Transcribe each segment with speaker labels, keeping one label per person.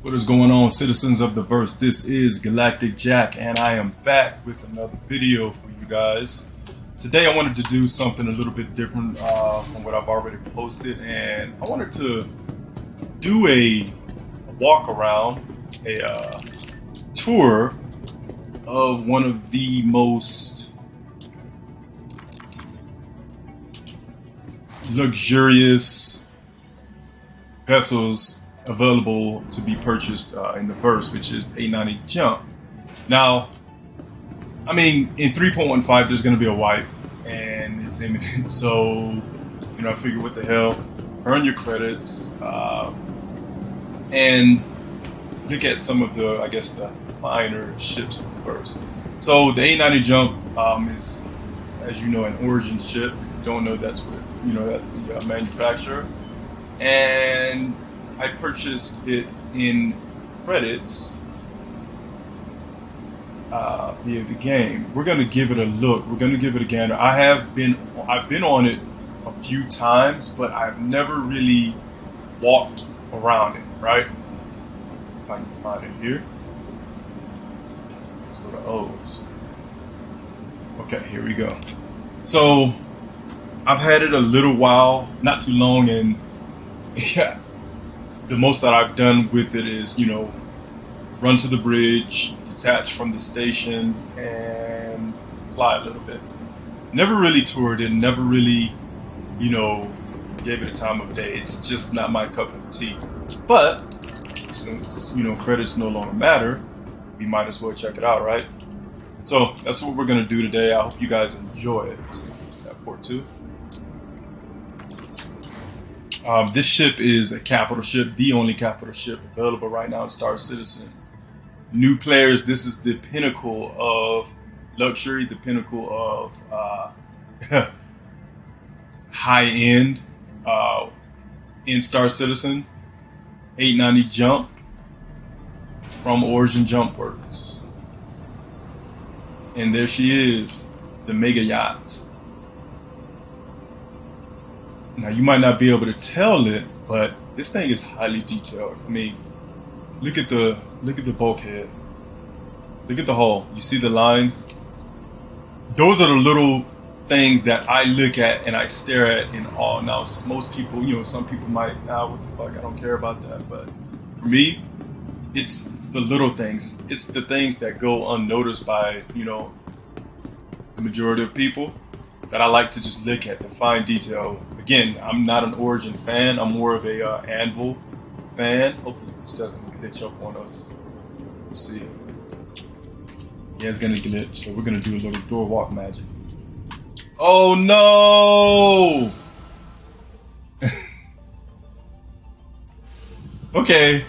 Speaker 1: What is going on, citizens of the verse? This is Galactic Jack, and I am back with another video for you guys. Today I wanted to do something a little bit different from what I've already posted, and I wanted to do a walk around, a tour of one of the most luxurious vessels available to be purchased in the verse, which is 890 Jump. Now, I mean, in 3.15, there's going to be a wipe, and it's imminent. So, I figure, what the hell? Earn your credits, and look at some of the, I guess, the finer ships of the verse. So, the 890 Jump is, as you know, an origin ship. If you don't know, that's what that's the manufacturer, and I purchased it in credits via the game. We're gonna give it a look. We're gonna give it a gander. I've been on it a few times, but I've never really walked around it. Right? If I can find it here. Let's go to O's. Okay, here we go. So I've had it a little while, not too long, and yeah. The most that I've done with it is, run to the bridge, detach from the station, and fly a little bit. Never really toured it, never really, gave it a time of day. It's just not my cup of tea. But since, credits no longer matter, we might as well check it out, right? So that's what we're going to do today. I hope you guys enjoy it. So, is that port 2? This ship is a capital ship, the only capital ship available right now in Star Citizen. New players, this is the pinnacle of luxury, the pinnacle of high-end in Star Citizen. 890 Jump from Origin Jump Works. And there she is, the mega yacht. Now, you might not be able to tell it, but this thing is highly detailed. I mean, look at the bulkhead. Look at the hull. You see the lines? Those are the little things that I look at and I stare at in awe. Now, most people, some people might, what the fuck, I don't care about that. But for me, it's the little things. It's the things that go unnoticed by, the majority of people, that I like to just look at, the fine detail. Again, I'm not an Origin fan. I'm more of a Anvil fan. Hopefully this doesn't glitch up on us. Let's see. Yeah, it's gonna glitch, so we're gonna do a little door walk magic. Oh no! Okay,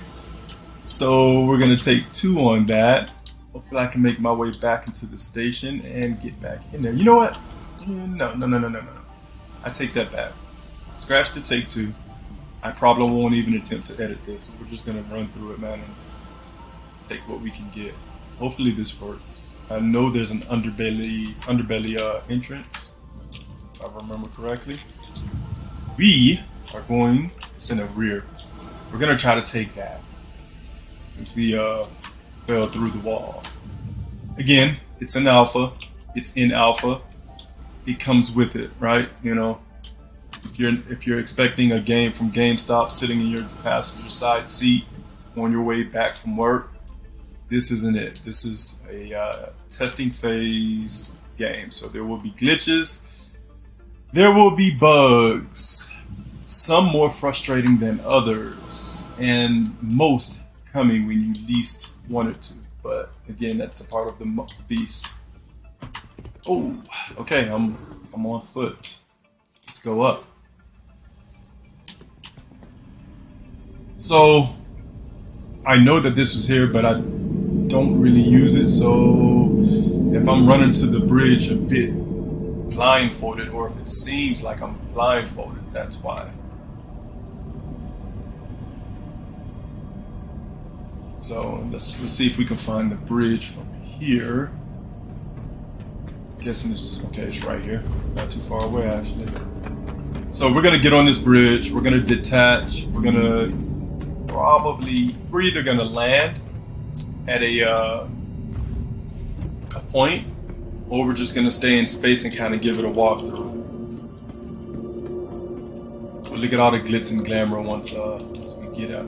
Speaker 1: so we're gonna take 2 on that. Hopefully I can make my way back into the station and get back in there. You know what? No. I take that back. Scratch the take 2. I probably won't even attempt to edit this. We're just gonna run through it, man, and take what we can get. Hopefully this works. I know there's an underbelly entrance, if I remember correctly. We are going, it's in the rear. We're gonna try to take that, since we fell through the wall. Again, it's an alpha. It's in alpha. It comes with it, right? If you're expecting a game from GameStop, sitting in your passenger side seat on your way back from work, this isn't it. This is a testing phase game, so there will be glitches, there will be bugs, some more frustrating than others, and most coming when you least want it to. But again, that's a part of the beast. Oh, okay, I'm on foot. Let's go up. So, I know that this was here, but I don't really use it, so if I'm running to the bridge a bit blindfolded, or if it seems like I'm blindfolded, that's why. So, let's see if we can find the bridge from here. Guessing it's okay. It's right here, not too far away actually. So we're gonna get on this bridge. We're gonna detach. We're gonna we're either gonna land at a point, or we're just gonna stay in space and kind of give it a walkthrough. But look at all the glitz and glamour once we get up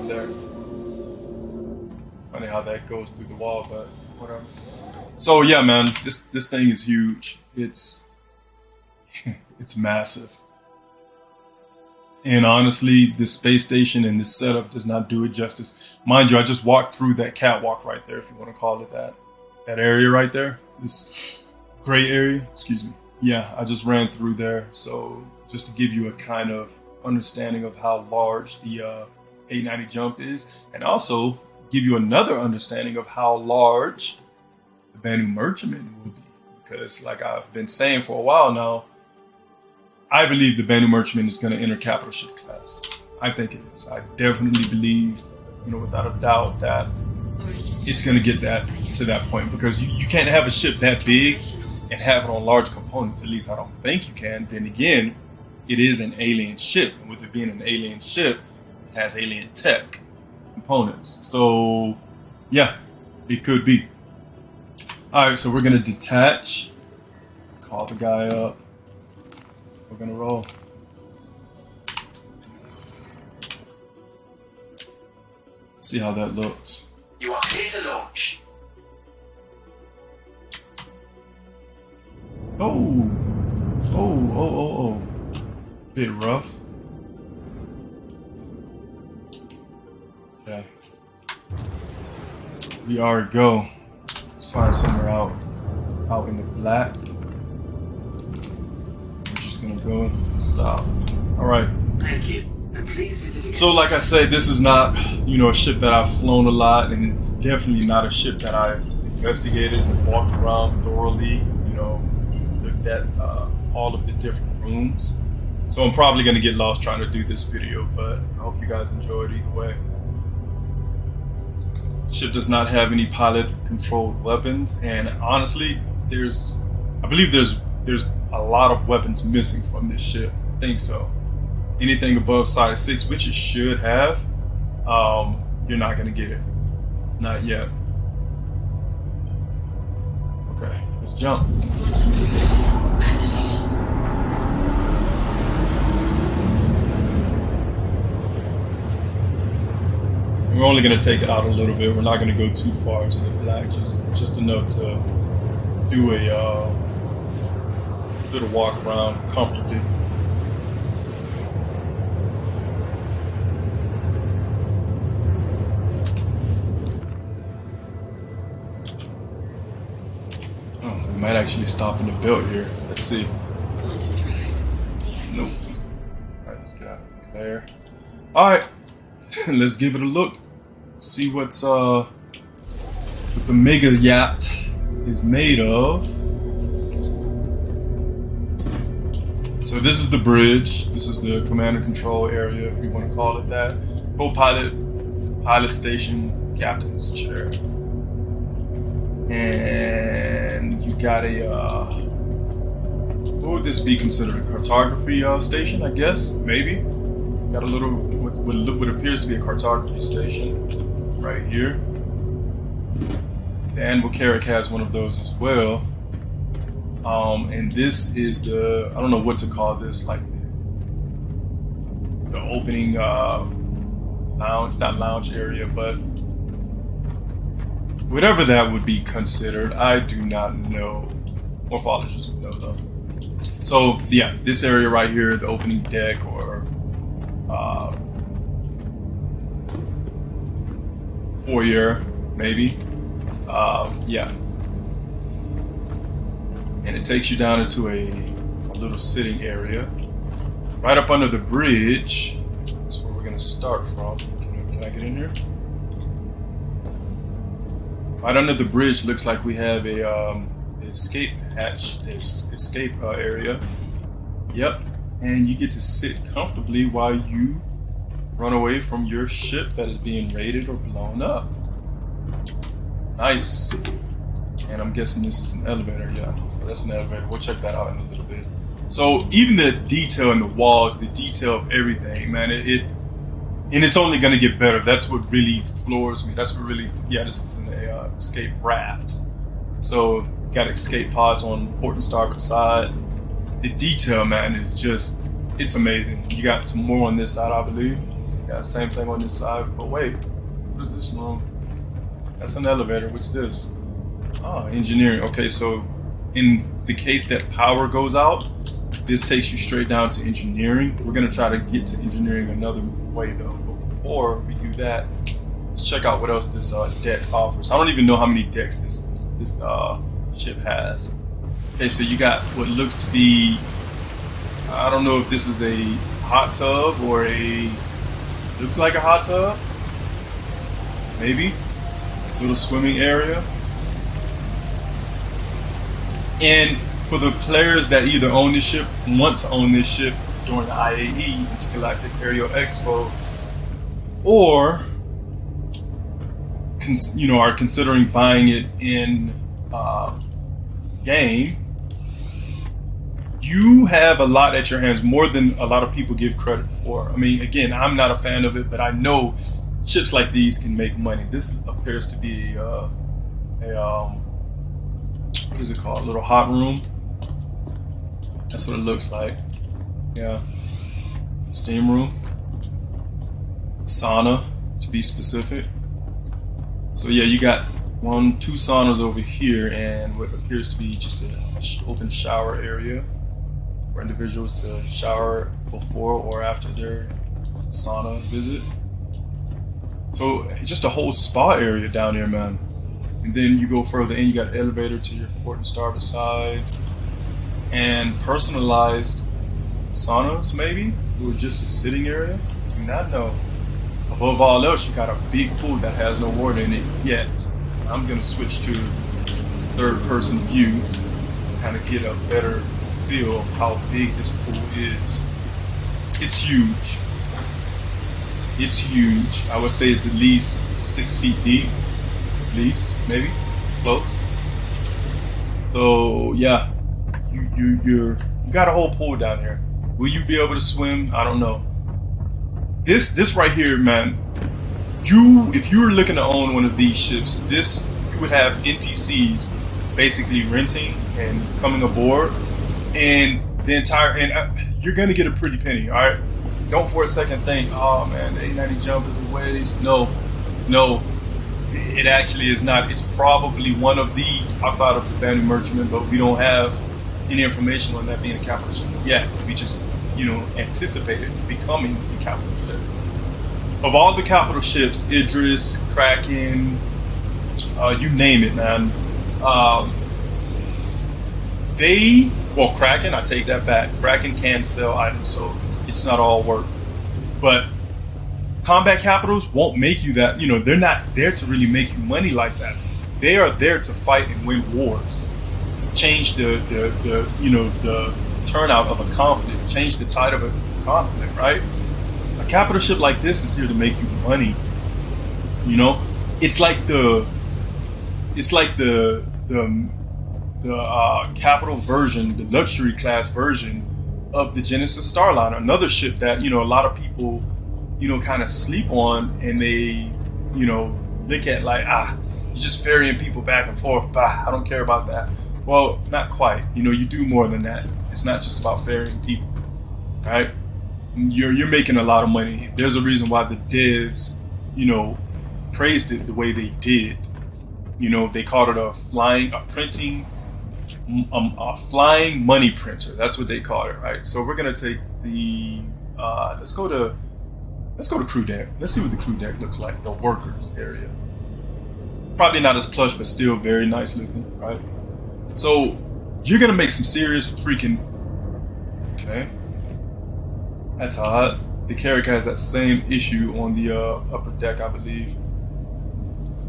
Speaker 1: there. Funny how that goes through the wall, but whatever. So yeah, man, this thing is huge. It's massive. And honestly, this space station and this setup does not do it justice. Mind you, I just walked through that catwalk right there, if you want to call it that. That area right there, this gray area, excuse me. Yeah, I just ran through there. So just to give you a kind of understanding of how large the 890 jump is, and also give you another understanding of how large the Banu Merchantman will be. Because like I've been saying for a while now, I believe the Banu Merchantman is going to enter capital ship class. I think it is. I definitely believe, without a doubt, that it's going to get that to that point, because you can't have a ship that big and have it on large components. At least I don't think you can. Then again, it is an alien ship, and with it being an alien ship, it has alien tech components. So yeah, it could be. All right, so we're going to detach, call the guy up. We're going to roll. See how that looks.
Speaker 2: You are clear to launch.
Speaker 1: Oh. Bit rough. Okay. We are go. Let's find somewhere out in the black. We're just gonna go and stop. Alright.
Speaker 2: Thank you. And please visit again.
Speaker 1: So like I said, this is not, a ship that I've flown a lot, and it's definitely not a ship that I've investigated and walked around thoroughly, looked at all of the different rooms. So I'm probably going to get lost trying to do this video, but I hope you guys enjoyed either way. The ship does not have any pilot controlled weapons, and honestly, I believe there's a lot of weapons missing from this ship. I think so. Anything above size 6, which it should have, you're not going to get it. Not yet. Okay, let's jump. We're only going to take it out a little bit. We're not going to go too far into the black, just enough to do a little walk around comfortably. Might actually stop in the belt here. Let's see. Nope. Alright, let's get out of there. Alright, let's give it a look. See what the mega yacht is made of. So this is the bridge. This is the command and control area, if you want to call it that. Co-pilot, pilot station, captain's chair. And you got what would this be considered? A cartography station, I guess? Maybe. Got a little, what appears to be a cartography station right here. The Anvil Carrack has one of those as well. And this is I don't know what to call this, like the opening lounge, not lounge area, but whatever that would be considered. I do not know. Morphologists would know though. So yeah, this area right here, the opening deck, or foyer, maybe. Yeah. And it takes you down into a little sitting area. Right up under the bridge. That's where we're gonna start from. Can I get in here? Right under the bridge, looks like we have a escape hatch, escape area. Yep, and you get to sit comfortably while you run away from your ship that is being raided or blown up. Nice. And I'm guessing this is an elevator. Yeah, so that's an elevator. We'll check that out in a little bit. So even the detail in the walls, the detail of everything, man, it And it's only going to get better. That's what really floors me. That's what really, yeah, this is an escape raft. So, got escape pods on port and starboard side. The detail, man, is just, it's amazing. You got some more on this side, I believe. Got the same thing on this side. But wait, what is this room? That's an elevator. What's this? Oh, engineering. Okay, so in the case that power goes out, this takes you straight down to engineering. We're going to try to get to engineering another way, though. But before we do that, let's check out what else this deck offers. I don't even know how many decks this ship has. Okay, so you got what looks to be, I don't know if this is a hot tub or looks like a hot tub. Maybe. Little swimming area. And for the players that either own this ship, want to own this ship during the IAE, Intergalactic Aerial Expo, or are considering buying it in game, you have a lot at your hands, more than a lot of people give credit for. I mean, again, I'm not a fan of it, but I know ships like these can make money. This appears to be what is it called? A little hot room. That's what it looks like. Yeah. Steam room. Sauna, to be specific. So yeah, you got 2 saunas over here, and what appears to be just an open shower area for individuals to shower before or after their sauna visit. So just a whole spa area down there, man. And then you go further in, you got an elevator to your port and starboard side, and personalized saunas, maybe, or just a sitting area. I do not know. Above all else, you got a big pool that has no water in it yet. I'm gonna switch to third-person view, kind of get a better feel of how big this pool is. It's huge. It's huge. I would say it's at least 6 feet deep. At least, maybe, close. So yeah, you got a whole pool down here. Will you be able to swim? I don't know. This right here, man. If you were looking to own one of these ships, you would have NPCs basically renting and coming aboard, and you're gonna get a pretty penny. All right, don't for a second think, oh man, the 890 jump is a waste. No. It actually is not. It's probably one of the, outside of the Vanity Merchantman, but we don't have any information on that being a capital ship yet. We just, anticipated becoming the capital ship. Of all the capital ships, Idris, Kraken, you name it, man. Kraken, I take that back. Kraken can sell items, so it's not all work. But combat capitals won't make you that, they're not there to really make you money like that. They are there to fight and win wars. Change the turnout of a conflict, change the tide of a conflict, right? A capital ship like this is here to make you money. It's like the capital version, the luxury class version of the Genesis Starliner, another ship that, a lot of people kind of sleep on, and they, look at like, you're just ferrying people back and forth. I don't care about that. Well, not quite. You do more than that. It's not just about ferrying people, right? You're making a lot of money. There's a reason why the devs, praised it the way they did. They called it a flying money printer. That's what they called it, right? So we're gonna take the let's go to crew deck. Let's see what the crew deck looks like, the workers area. Probably not as plush, but still very nice looking, right? So you're gonna make some serious freaking. Okay, that's hot. The Carrack has that same issue on the upper deck, I believe.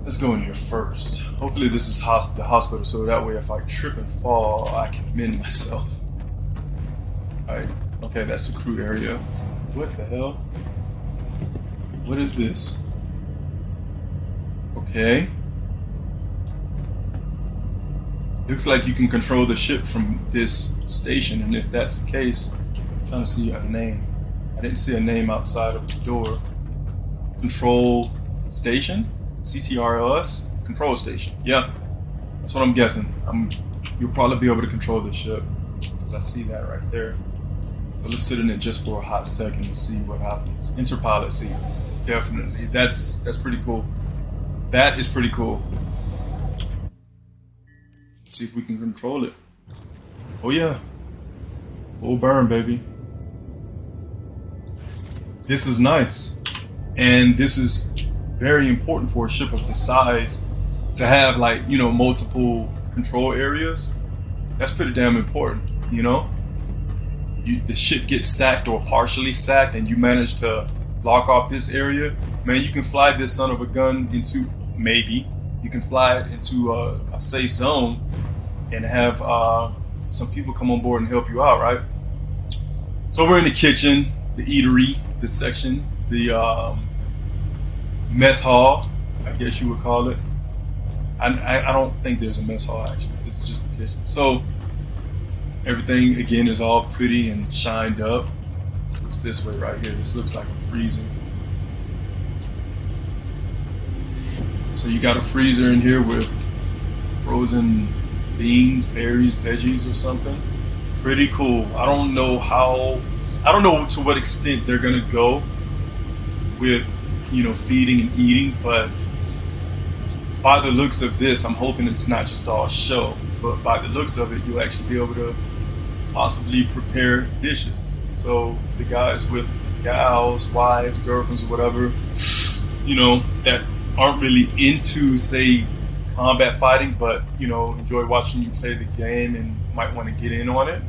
Speaker 1: Let's go in here first. Hopefully this is the hospital, so that way if I trip and fall, I can mend myself. Alright, okay, that's the crew area. What the hell? What is this? Okay. Looks like you can control the ship from this station, and if that's the case, I'm trying to see a name. I didn't see a name outside of the door. control station, CTRLS control station. Yeah, that's what I'm guessing. You'll probably be able to control the ship. I see that right there. So let's sit in it just for a hot second to see what happens. Interpilot C, definitely. That's pretty cool. That is pretty cool. Let's see if we can control it. Oh yeah, full burn, baby. This is nice, and this is very important for a ship of this size to have, like, you know, multiple control areas. That's pretty damn important, you know. The ship gets sacked or partially sacked, and you manage to block off this area. Man, you can fly this son of a gun into, maybe you can fly it into a safe zone and have some people come on board and help you out, right? So we're in the kitchen, the eatery, this section, the mess hall, I guess you would call it. I don't think there's a mess hall, actually. This is just the kitchen. So everything, again, is all pretty and shined up. It's this way right here. This looks like a freezer. So you got a freezer in here with frozen beans, berries, veggies, or something. Pretty cool. I don't know to what extent they're gonna go with, you know, feeding and eating, but by the looks of this, I'm hoping it's not just all show, but by the looks of it, you'll actually be able to possibly prepare dishes. So the guys with gals, wives, girlfriends, or whatever, you know, that aren't really into, say, combat fighting, but, you know, enjoy watching you play the game and might want to get in on it,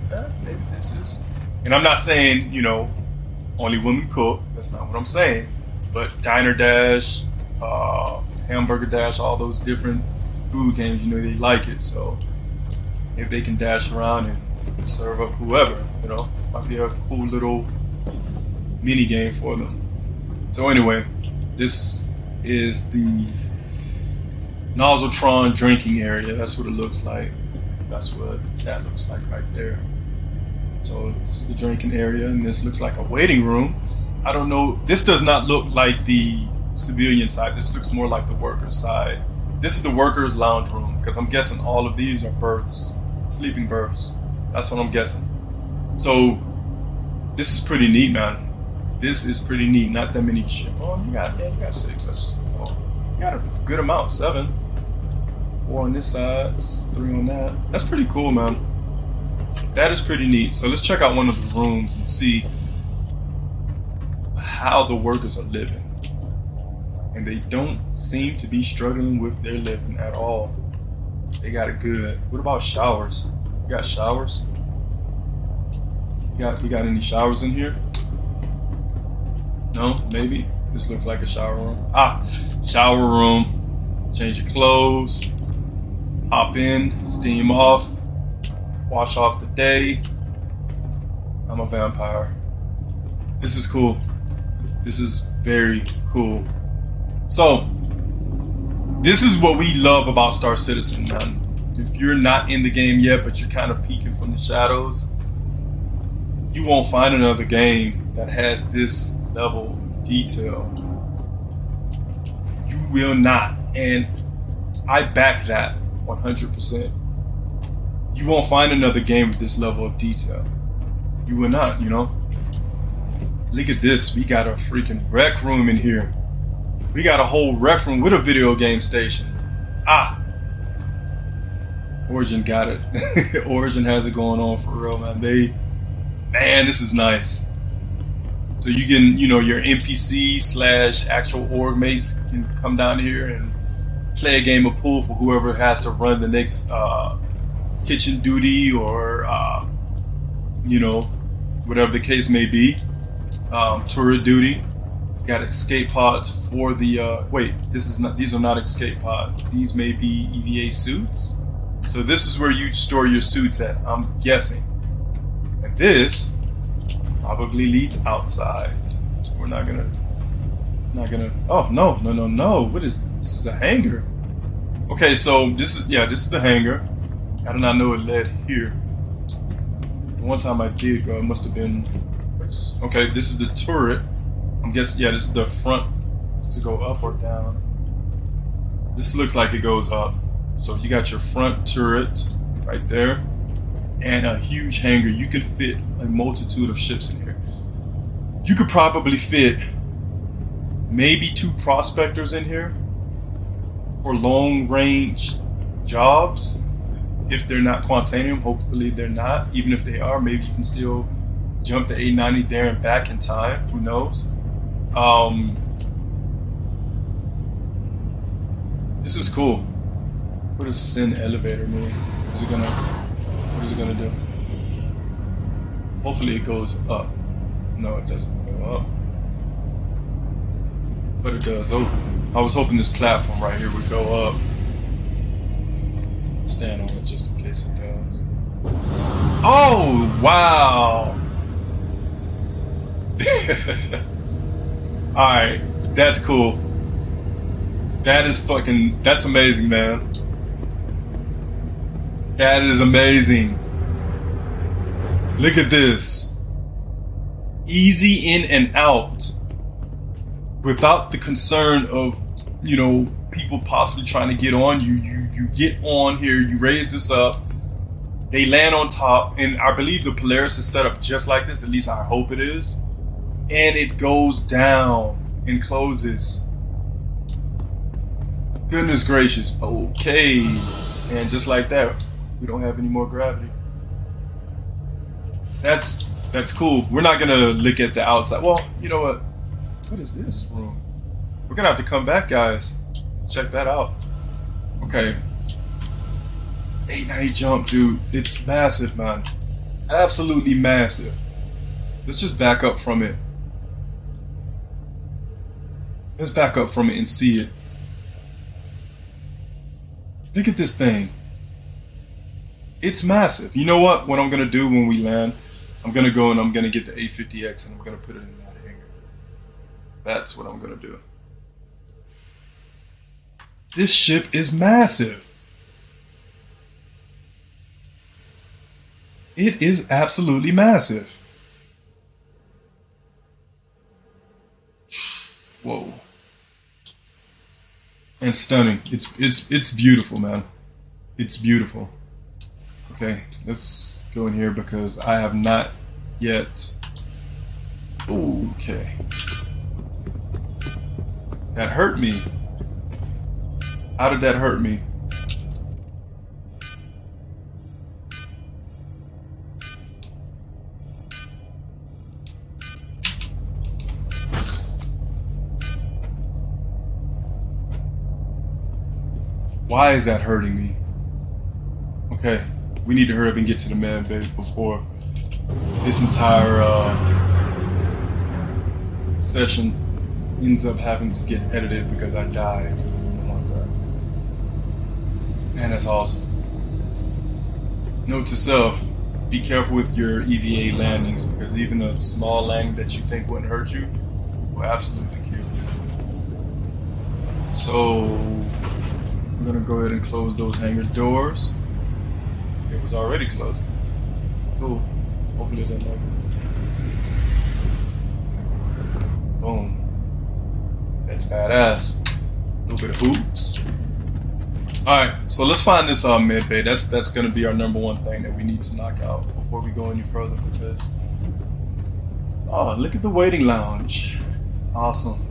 Speaker 1: maybe this is. And I'm not saying, you know, only women cook. That's not what I'm saying. But Diner Dash, Hamburger Dash, all those different food games, you know, they like it. So if they can dash around and serve up whoever, you know, might be a cool little mini game for them. So anyway, this is the Nozzletron drinking area. That's what it looks like. That's what that looks like right there. So this is the drinking area, and this looks like a waiting room. I don't know. This does not look like the civilian side. This looks more like the workers' side. This is the workers' lounge room, because I'm guessing all of these are berths, sleeping berths. That's what I'm guessing. So this is pretty neat, man. This is pretty neat. Not that many shit. Oh, you got 6. That's, you got a good amount. 7. 4 on this side, 3 on that. That's pretty cool, man. That is pretty neat. So let's check out one of the rooms and see how the workers are living. And they don't seem to be struggling with their living at all. They got it good. What about showers? You got showers? We got any showers in here? No? Maybe? This looks like a shower room. Ah! Shower room. Change your clothes. Hop in. Steam off. Wash off the day. I'm a vampire. This is cool. This is very cool. So, this is what we love about Star Citizen, man. If you're not in the game yet, but you're kind of peeking from the shadows, you won't find another game that has this level of detail. You will not. And I back that 100%. You won't find another game with this level of detail. You will not, you know? Look at this. We got a freaking rec room in here. We got a whole rec room with a video game station. Ah! Origin got it. Origin has it going on for real, man. Man, this is nice. So you can, you know, your NPC / actual org mates can come down here and play a game of pool for whoever has to run the next kitchen duty or you know, whatever the case may be. Turret duty. Got escape pods for the wait, these are not escape pods. These may be EVA suits. So this is where you store your suits at, I'm guessing. And this probably leads outside. So we're not gonna oh no. What is this? Is a hangar. Okay, so this is the hangar. I did not know it led here. One time I did go, it must have been. Okay, this is the turret. I'm guessing, yeah, this is the front Does it go up or down? This looks like it goes up. So you got your front turret right there, and a huge hangar. You can fit a multitude of ships in here. You could probably fit maybe 2 prospectors in here for long range jobs. If they're not Quantanium, hopefully they're not. Even if they are, maybe you can still jump the 890 there and back in time. Who knows? This is cool. What does send elevator mean? What is it gonna do? Hopefully it goes up. No, it doesn't go up. But it does. Oh, I was hoping this platform right here would go up. Stand on it just in case it does. Oh, wow. Alright, that's cool. That's amazing, man. That is amazing. Look at this. Easy in and out. Without the concern of, you know, people possibly trying to get on you. You get on here, you raise this up, they land on top, and I believe the Polaris is set up just like this, at least I hope it is. And it goes down and closes. Goodness gracious. Okay. And just like that, we don't have any more gravity. That's cool. We're not gonna look at the outside. Well, you know what? What is this room? We're gonna have to come back, guys. Check that out. Okay. 890 jump, dude. It's massive, man. Absolutely massive. Let's just back up from it. Let's back up from it and see it. Look at this thing. It's massive. You know what? What I'm gonna do when we land, I'm gonna go and I'm gonna get the A50X and I'm gonna put it in that hangar. That's what I'm gonna do. This ship is massive. It is absolutely massive. Whoa. And stunning. It's beautiful, man. It's beautiful. Okay, let's go in here because I have not yet. Okay. That hurt me. How did that hurt me? Why is that hurting me? Okay, we need to hurry up and get to the man bay before this entire session ends up having to get edited because I died. Oh my god. Man, that's awesome. Note to self, be careful with your EVA landings because even a small landing that you think wouldn't hurt you will absolutely kill you. So, I'm gonna go ahead and close those hangar doors. It was already closed. Cool. Hopefully it doesn't like it. Boom. That's badass. A little bit of hoops. Alright, so let's find this mid bay. That's gonna be our number one thing that we need to knock out before we go any further with this. Oh, look at the waiting lounge. Awesome.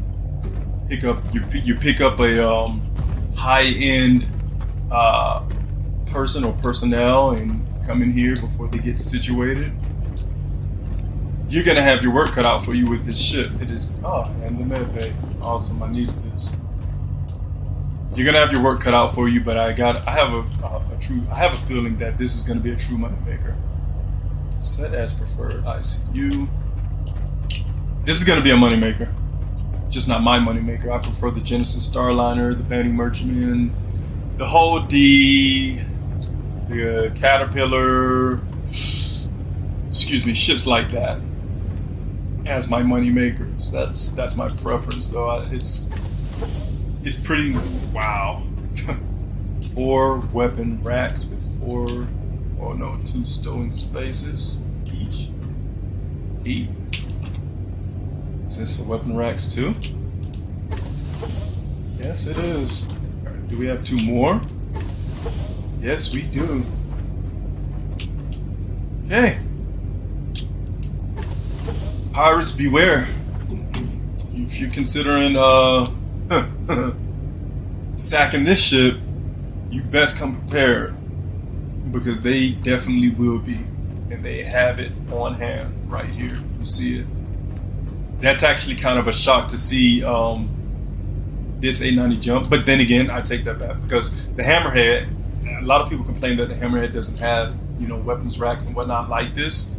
Speaker 1: You pick up a high-end person or personnel and come in here before they get situated. You're gonna have your work cut out for you with this ship. It is and the med bay. Awesome, I needed this. You're gonna have your work cut out for you, but I have a feeling that this is gonna be a true money maker. Set as preferred ICU. This is gonna be a money maker. Just not my money maker. I prefer the Genesis Starliner, the Bounty Merchantman, the whole D, the Caterpillar, excuse me, ships like that as my money makers. That's my preference, though. It's pretty wow. 4 weapon racks with 2 stowing spaces each. 8. Is this for weapon racks too? Yes, it is. Alright, do we have 2 more? Yes, we do. Okay. Pirates beware. If you're considering stacking this ship, you best come prepared, because they definitely will be, and they have it on hand right here. You see it. That's actually kind of a shock to see this 890 jump, but then again, I take that back, because the Hammerhead, a lot of people complain that the Hammerhead doesn't have, you know, weapons racks and whatnot like this.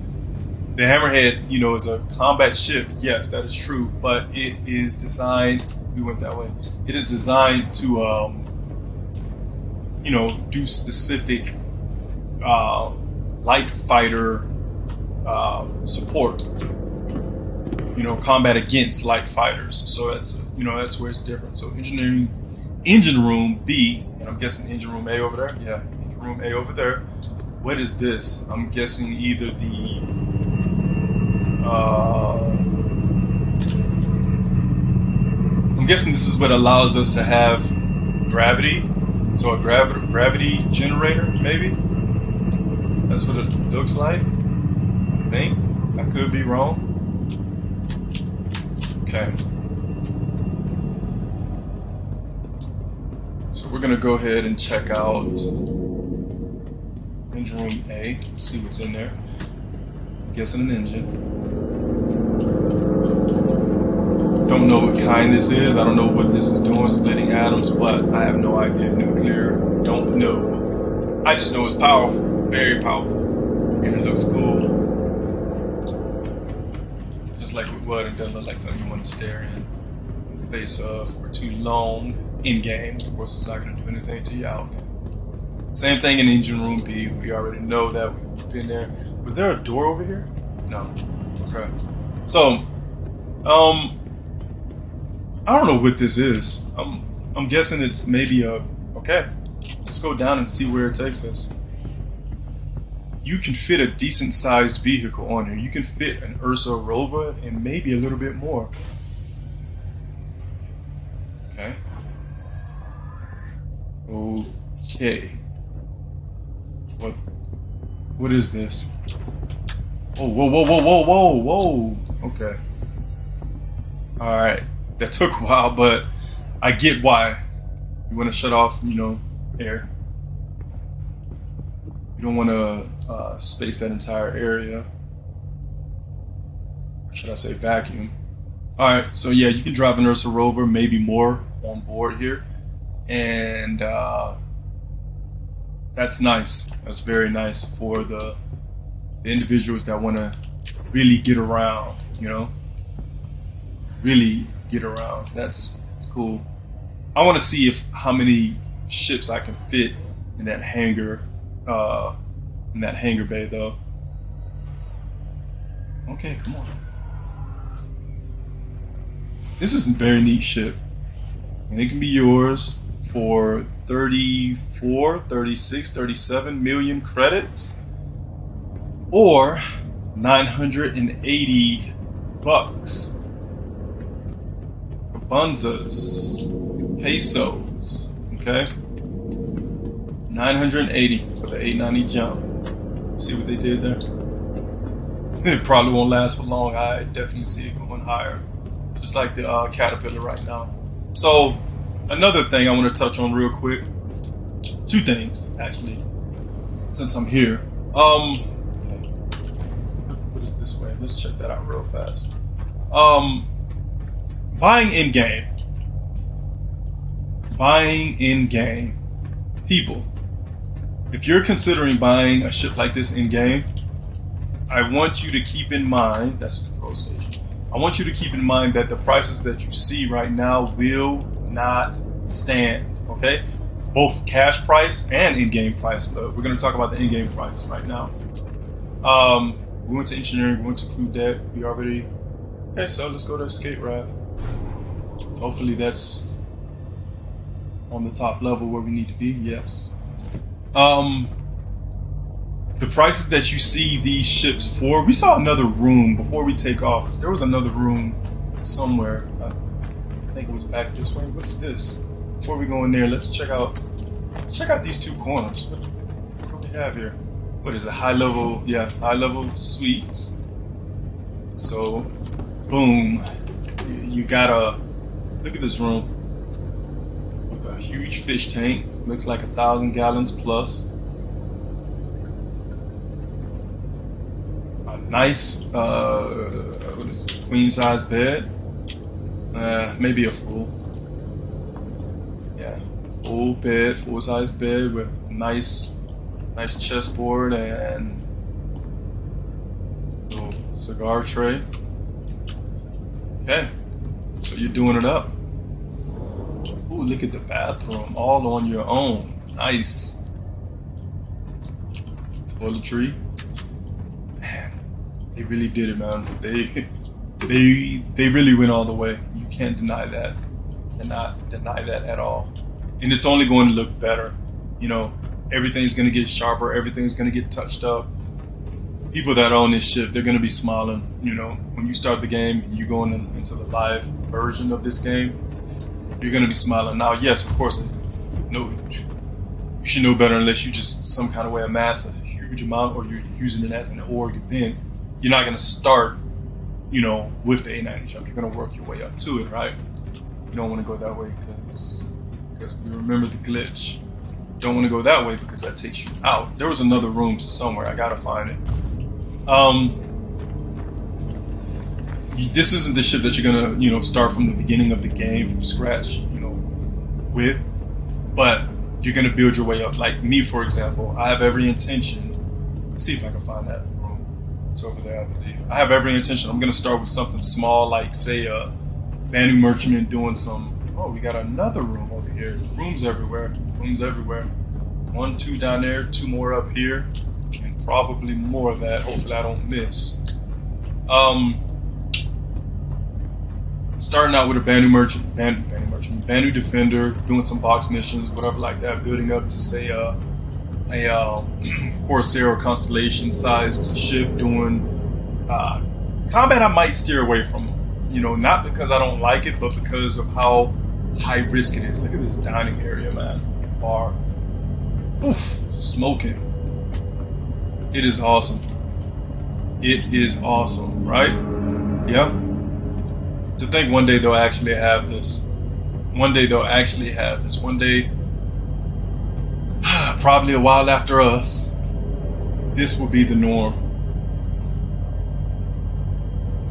Speaker 1: The Hammerhead, you know, is a combat ship. Yes, that is true, but it is designed. We went that way. It is designed to, you know, do specific light fighter support. You know, combat against light fighters. So that's, you know, that's where it's different. So engine room B, and I'm guessing engine room A over there. Yeah, engine room A over there. What is this? I'm guessing either the I'm guessing this is what allows us to have gravity. So a gravity generator, maybe? That's what it looks like. I think. I could be wrong. Okay. So we're gonna go ahead and check out engine room A, see what's in there. I'm guessing an engine. Don't know what kind this is. I don't know what this is doing, splitting atoms, but I have no idea. Nuclear, don't know. I just know it's powerful, very powerful, and it looks cool. Just like with wood, it doesn't look like something you want to stare in the face of for too long in game. Of course, it's not going to do anything to you out. Same thing in engine room B. We already know that. We've been there. Was there a door over here? No. Okay. So, I don't know what this is. I'm guessing it's maybe a. Okay, let's go down and see where it takes us. You can fit a decent sized vehicle on here. You can fit an Ursa Rover and maybe a little bit more. Okay. Okay. What is this? Oh, whoa, whoa, whoa, whoa, whoa, whoa. Okay. Alright. That took a while, but I get why. You want to shut off, you know, air. You don't want to space that entire area. Or should I say vacuum? Alright, so yeah, you can drive an Ursa Rover, maybe more on board here. And that's nice. That's very nice for the individuals that want to really get around, you know? Really get around. That's cool. I want to see how many ships I can fit in that hangar bay though. Okay, come on. This is a very neat ship, and it can be yours for 34, 36, 37 million credits, or 980 bucks. Bunzas, pesos, okay? 980 for the 890 jump. See what they did there? It probably won't last for long. I definitely see it going higher, just like the Caterpillar right now. So another thing I want to touch on real quick. 2 things actually, since I'm here. What is this way? Let's check that out real fast. Buying in-game. Buying in-game. People, if you're considering buying a ship like this in-game, I want you to keep in mind, that's the control station, I want you to keep in mind that the prices that you see right now will not stand, okay? Both cash price and in-game price, but we're going to talk about the in-game price right now. We went to engineering, we went to crew deck, we already... Okay, so let's go to escape raft. Hopefully that's on the top level where we need to be, yes. The prices that you see these ships for, we saw another room before we take off. There was another room somewhere. I think it was back this way. What is this? before we go in there, let's check out these two corners. What do we have here? What is it? High level, yeah, high level suites. So, boom, you got a look at this room with a huge fish tank. Looks like 1,000 gallons plus. A nice, what is this, queen size bed? Maybe a full. Yeah, full bed, full size bed with nice chessboard and little cigar tray. Okay, so you're doing it up. Ooh, look at the bathroom, all on your own. Nice. Toiletry. Man, they really did it, man. They really went all the way. You can't deny that. Cannot deny that at all. And it's only going to look better. You know, everything's going to get sharper. Everything's going to get touched up. People that own this ship, they're going to be smiling. You know, when you start the game and you go into the live version of this game, you're going to be smiling. Now, yes, of course, no, you should know better unless you just some kind of way amass a huge amount or you're using it as an org event. You're not going to start, you know, with the A90 jump. You're going to work your way up to it, right? You don't want to go that way because we remember the glitch. Don't want to go that way because that takes you out. There was another room somewhere. I got to find it. This isn't the ship that you're going to, you know, start from the beginning of the game from scratch, you know, with, but you're going to build your way up. Like me, for example, I have every intention. Let's see if I can find that room. It's over there, I believe. I have every intention. I'm going to start with something small, like say a Banu merchantman doing some. Oh, we got another room over here. Rooms everywhere. Rooms everywhere. 1, 2 down there, 2 more up here, and probably more of that. Hopefully, I don't miss. Starting out with a Banu defender, doing some box missions, whatever like that, building up to say a Corsair or Constellation sized ship, doing combat I might steer away from, you know, not because I don't like it, but because of how high risk it is. Look at this dining area, man. Bar. Oof, smoking. It is awesome. It is awesome, right? Yeah. To think one day they'll actually have this. One day they'll actually have this. One day, probably a while after us, this will be the norm.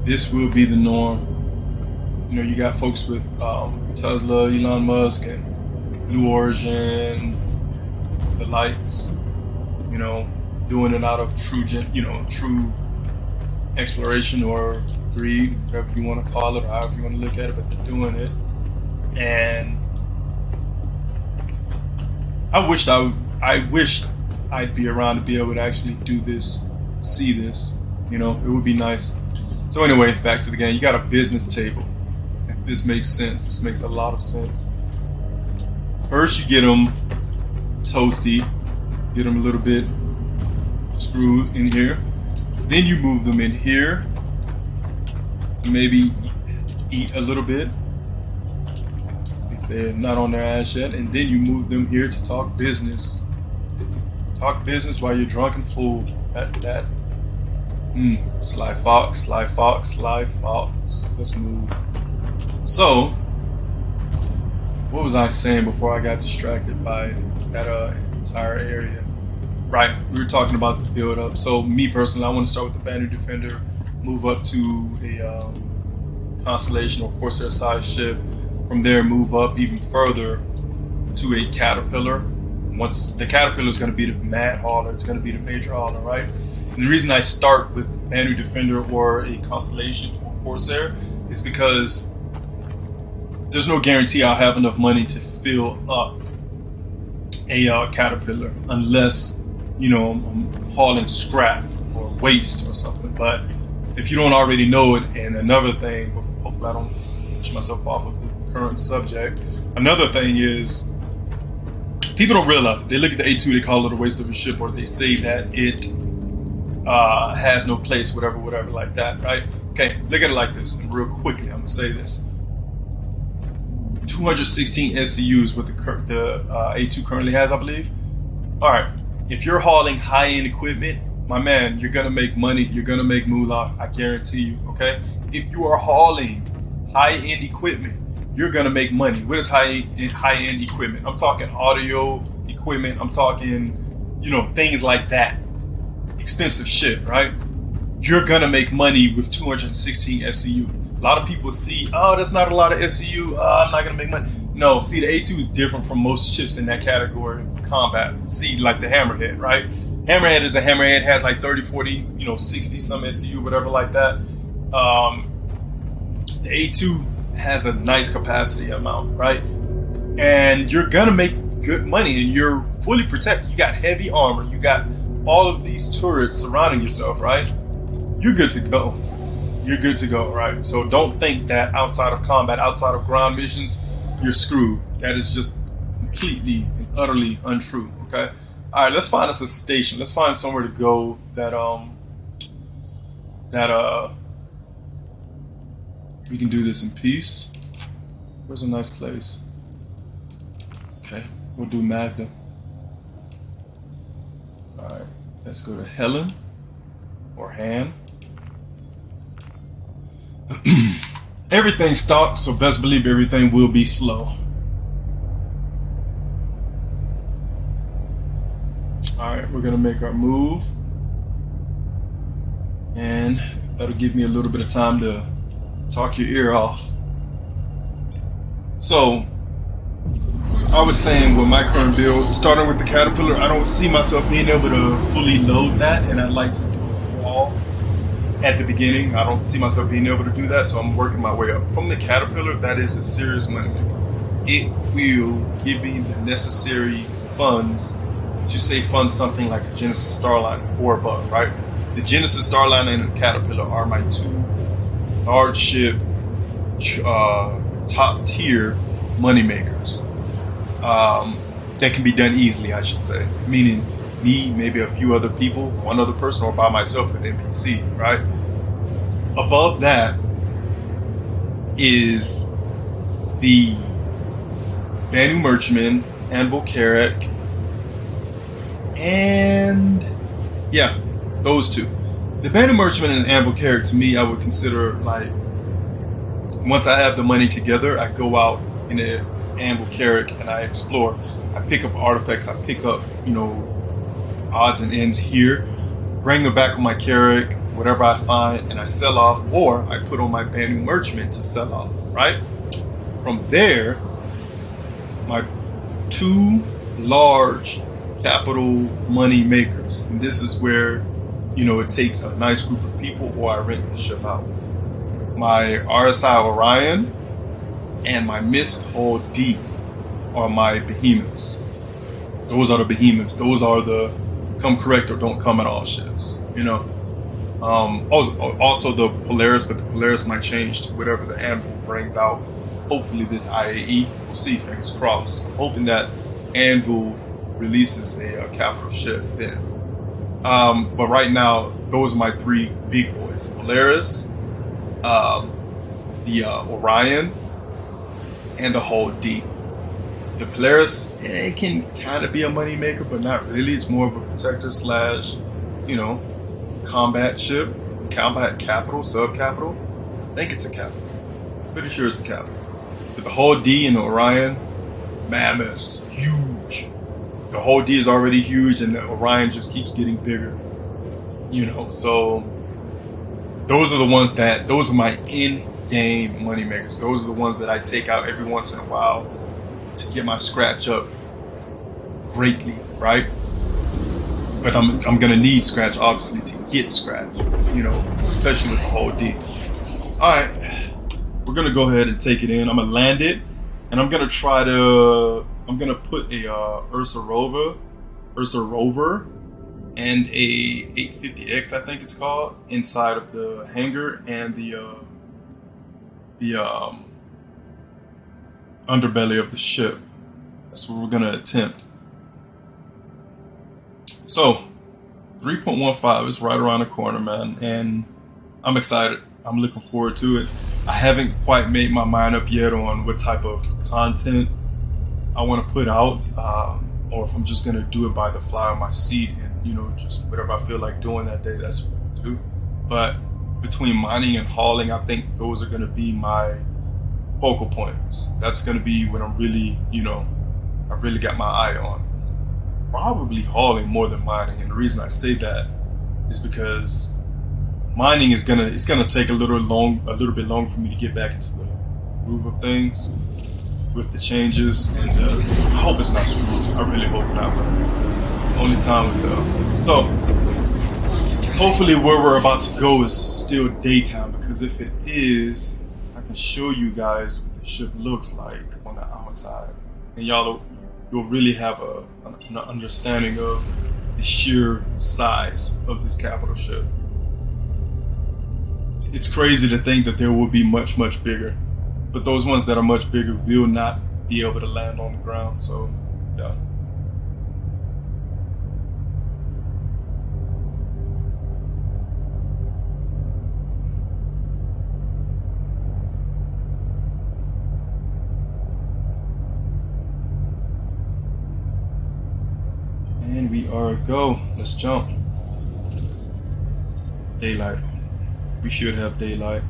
Speaker 1: This will be the norm. You know, you got folks with Tesla, Elon Musk, and Blue Origin, the lights, you know, doing it out of true exploration or greed, whatever you want to call it, or however you want to look at it, but they're doing it. And I wish I'd be around to be able to actually do this, see this, you know, it would be nice. So anyway, back to the game. You got a business table. This makes sense. This makes a lot of sense. First, you get them toasty, get them a little bit screwed in here. Then you move them in here. Maybe eat a little bit if they're not on their ass yet, and then you move them here to talk business. Talk business while you're drunk and full. Sly Fox, Sly Fox, Sly Fox. Let's move. So, what was I saying before I got distracted by that entire area? Right, we were talking about the build up. So me personally, I want to start with the Banu Defender, move up to a Constellation or Corsair size ship. From there, move up even further to a Caterpillar. Once the Caterpillar is going to be the mad hauler, it's going to be the major hauler, right? And the reason I start with Banu Defender or a Constellation or Corsair is because there's no guarantee I'll have enough money to fill up a Caterpillar unless, you know, I'm hauling scrap or waste or something. But if you don't already know it, and another thing, hopefully I don't push myself off of the current subject, another thing is people don't realize it. They look at the A2, they call it a waste of a ship, or they say that it has no place, whatever like that, right? Okay, look at it like this, and real quickly, I'm gonna say this. 216 SCUs with the A2 currently has, I believe. All right, if you're hauling high-end equipment, my man, you're gonna make money. You're gonna make moolah. I guarantee you. Okay, if you are hauling high-end equipment, you're gonna make money. What is high-end equipment? I'm talking audio equipment. I'm talking, things like that. Expensive shit, right? You're gonna make money with 216 SCU. A lot of people see, oh, that's not a lot of SCU. I'm not gonna make money. No, see, the A2 is different from most ships in that category of combat. See, like the Hammerhead, right? Hammerhead is a Hammerhead, has like 30, 40, 60 some SCU, whatever like that. The A2 has a nice capacity amount, right? And you're gonna make good money, and you're fully protected. You got heavy armor. You got all of these turrets surrounding yourself, right? You're good to go. You're good to go, right? So don't think that outside of combat, outside of ground missions, you're screwed. That is just completely and utterly untrue, okay? All right, let's find us a station. Let's find somewhere to go that we can do this in peace. Where's a nice place? Okay, we'll do Magda. All right, let's go to Helen or Han. Everything's stopped, so best believe everything will be slow. Alright, we're gonna make our move. And that'll give me a little bit of time to talk your ear off. So, I was saying with my current build, starting with the Caterpillar, I don't see myself being able to fully load that, and I'd like to do it all at the beginning. I don't see myself being able to do that, so I'm working my way up. From the Caterpillar, that is a serious money maker. It will give me the necessary funds to say fund something like a Genesis Starliner or above, right? The Genesis Starliner and the Caterpillar are my two large ship, top tier money makers. That can be done easily, I should say. Meaning me, maybe a few other people, one other person, or by myself with NPC, right? Above that is the Banu Merchman, Anvil Carrack, and yeah, those two. The Banu Merchman and Anvil Carrack, to me, I would consider like, once I have the money together, I go out in the Anvil Carrack and I explore. I pick up artifacts, I pick up, odds and ends here, bring them back on my Carrack, whatever I find, and I sell off, or I put on my Banu Merchman to sell off, right? From there, my two large capital money makers, and this is where, it takes a nice group of people, or I rent the ship out. My RSI Orion and my Mist Hull D are my behemoths. Those are the behemoths. Those are the come correct or don't come at all ships, Also the Polaris, but the Polaris might change to whatever the Anvil brings out. Hopefully this IAE, we'll see, fingers crossed. I'm hoping that Anvil releases a capital ship then. But right now, those are my three big boys. Polaris, the Orion, and the Hull D. The Polaris, it can kind of be a money maker, but not really. It's more of a protector slash, combat ship, combat capital, sub capital. I think it's a capital. Pretty sure it's a capital. But the Hull D and the Orion, mammoths, huge. The Hull D is already huge, and the Orion just keeps getting bigger. So those are the ones those are my in-game money makers. Those are the ones that I take out every once in a while to get my scratch up greatly, right? But I'm gonna need scratch obviously to get scratch, especially with the Hull D. All right, we're gonna go ahead and take it in. I'm gonna land it, and I'm gonna put a Ursa Rover, and a 850X, I think it's called, inside of the hangar and the underbelly of the ship. That's what we're gonna attempt. So 3.15 is right around the corner, man, and I'm excited. I'm looking forward to it. I haven't quite made my mind up yet on what type of content I want to put out, or if I'm just gonna do it by the fly of my seat, and just whatever I feel like doing that day, that's what I do. But between mining and hauling, I think those are gonna be my focal points. That's gonna be what I'm really, I really got my eye on. Probably hauling more than mining, and the reason I say that is because mining is it's gonna take a little bit long for me to get back into the groove of things with the changes, and I hope it's not smooth. I really hope not, but only time will tell. So hopefully where we're about to go is still daytime, because if it is, I can show you guys what the ship looks like on the outside, and you'll really have an understanding of the sheer size of this capital ship. It's crazy to think that there will be much, much bigger, but those ones that are much bigger will not be able to land on the ground, so yeah. And we are a go. Let's jump. Daylight. We should have daylight.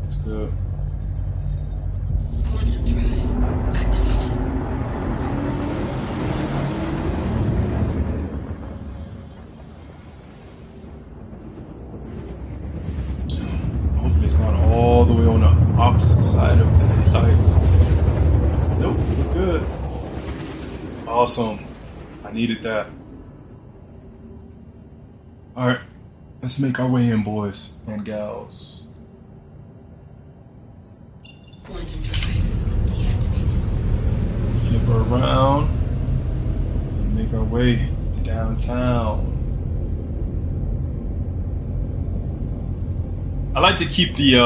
Speaker 1: That's good. Hopefully it's not all the way on the opposite side of the daylight. Nope, we're good. Awesome. I needed that. Alright, let's make our way in, boys and gals.
Speaker 3: Quantum drive deactivated.
Speaker 1: Flip her around and make our way downtown. I like to keep the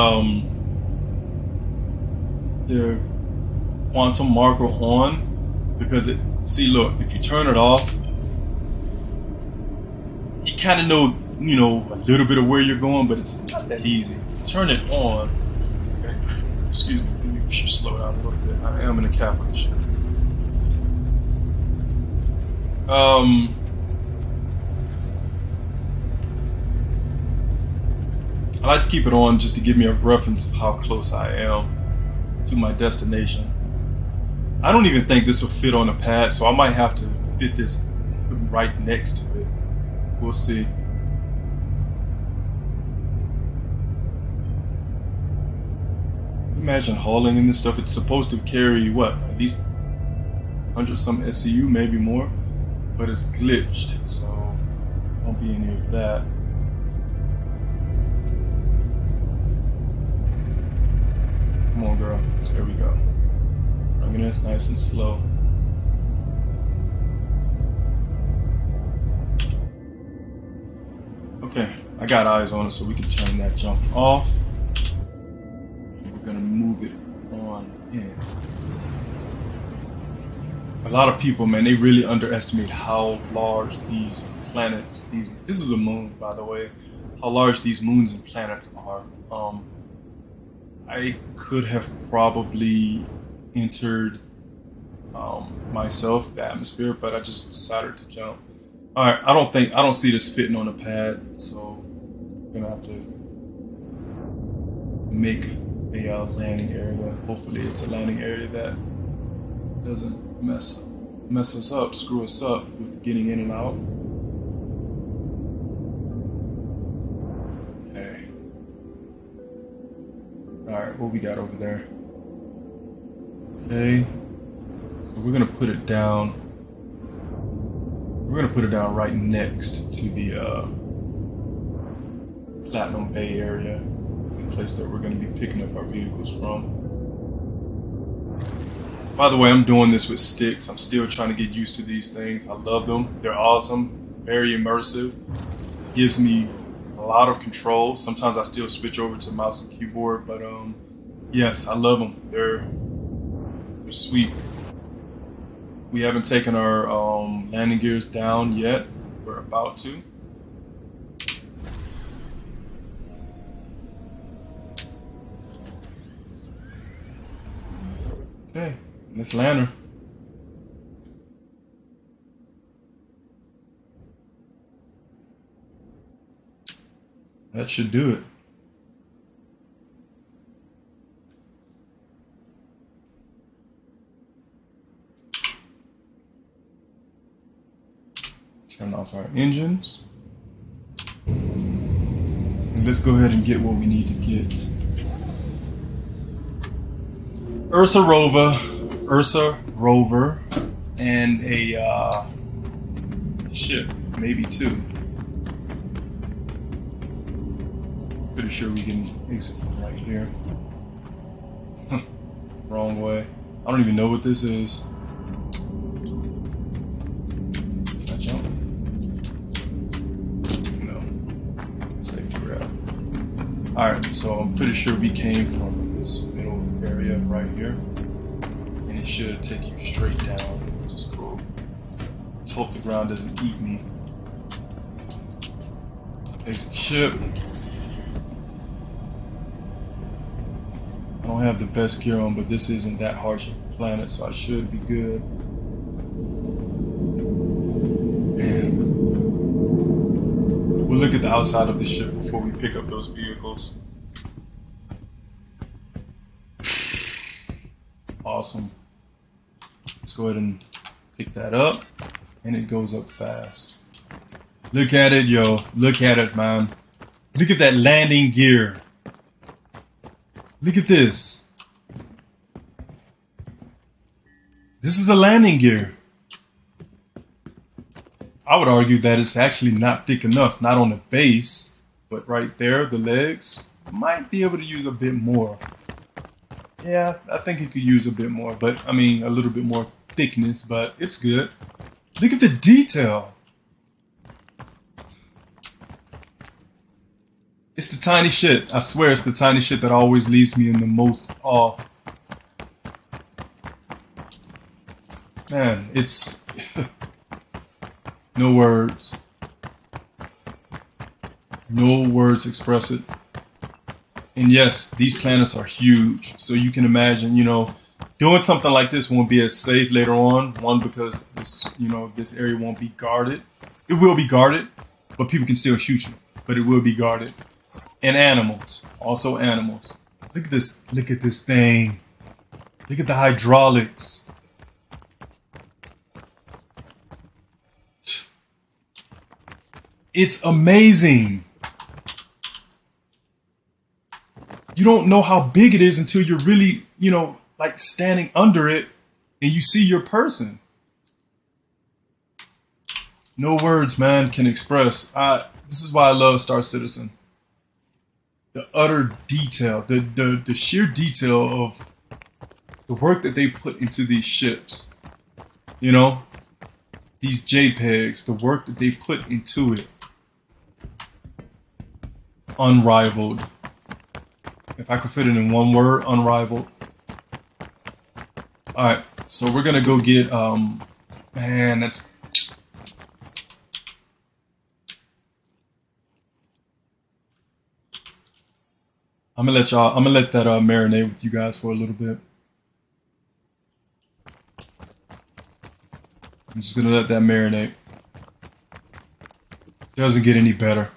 Speaker 1: quantum marker on, because see, look, if you turn it off, you kind of know, a little bit of where you're going, but it's not that easy. Turn it on. Okay. Excuse me, maybe we should slow down a little bit. I am in a capital ship. I like to keep it on just to give me a reference of how close I am to my destination. I don't even think this will fit on the pad, so I might have to fit this right next to it. We'll see. Imagine hauling in this stuff. It's supposed to carry what? At least 100 some SCU, maybe more. But it's glitched, so won't be any of that. Come on, girl. There we go. Bringing it nice and slow. Okay, I got eyes on it, so we can turn that jump off. We're gonna move it on in. A lot of people, man, they really underestimate how large these planets, this is a moon, by the way, how large these moons and planets are. I could have probably entered myself the atmosphere, but I just decided to jump. Alright, I don't see this fitting on a pad, so I'm gonna have to make a landing area. Hopefully it's a landing area that doesn't mess us up, screw us up with getting in and out. Okay. Alright, what we got over there? Okay. So we're gonna put it down. We're gonna put it down right next to the Platinum Bay area, the place that we're gonna be picking up our vehicles from. By the way, I'm doing this with sticks. I'm still trying to get used to these things. I love them. They're awesome, very immersive. Gives me a lot of control. Sometimes I still switch over to mouse and keyboard, but yes, I love them. They're sweet. We haven't taken our landing gears down yet. We're about to. Okay, let's land her. That should do it. Turn off our engines. And let's go ahead and get what we need to get. Ursa rover, and a ship, maybe two. Pretty sure we can exit from right here. Wrong way. I don't even know what this is. Can I jump? No. Safety rail. Alright, so I'm pretty sure we came from this middle area right here. And it should take you straight down, which is cool. Let's hope the ground doesn't eat me. Exit ship. I don't have the best gear on, but this isn't that harsh of a planet, so I should be good. And we'll look at the outside of the ship before we pick up those vehicles. Awesome. Let's go ahead and pick that up, and it goes up fast. Look at it, yo. Look at it, man. Look at that landing gear. Look at this. This is a landing gear. I would argue that it's actually not thick enough, not on the base, but right there, the legs, might be able to use a bit more. Yeah, I think it could use a bit more, but I mean, a little bit more thickness, but it's good. Look at the detail. It's the tiny shit. I swear it's the tiny shit that always leaves me in the most awe. Man, it's... no words. No words express it. And yes, these planets are huge. So you can imagine, you know, doing something like this won't be as safe later on. One, because this, you know, this area won't be guarded. It will be guarded, but people can still shoot you. But it will be guarded. And animals, also animals. Look at this thing. Look at the hydraulics. It's amazing. You don't know how big it is until you're really, you know, like standing under it and you see your person. No words, man, can express. This is why I love Star Citizen. The utter detail, the sheer detail of the work that they put into these ships. You know, these JPEGs, the work that they put into it. Unrivaled. If I could fit it in one word, unrivaled. Alright, so we're gonna go get, man, that's... I'm gonna let that marinate with you guys for a little bit. I'm just gonna let that marinate. It doesn't get any better.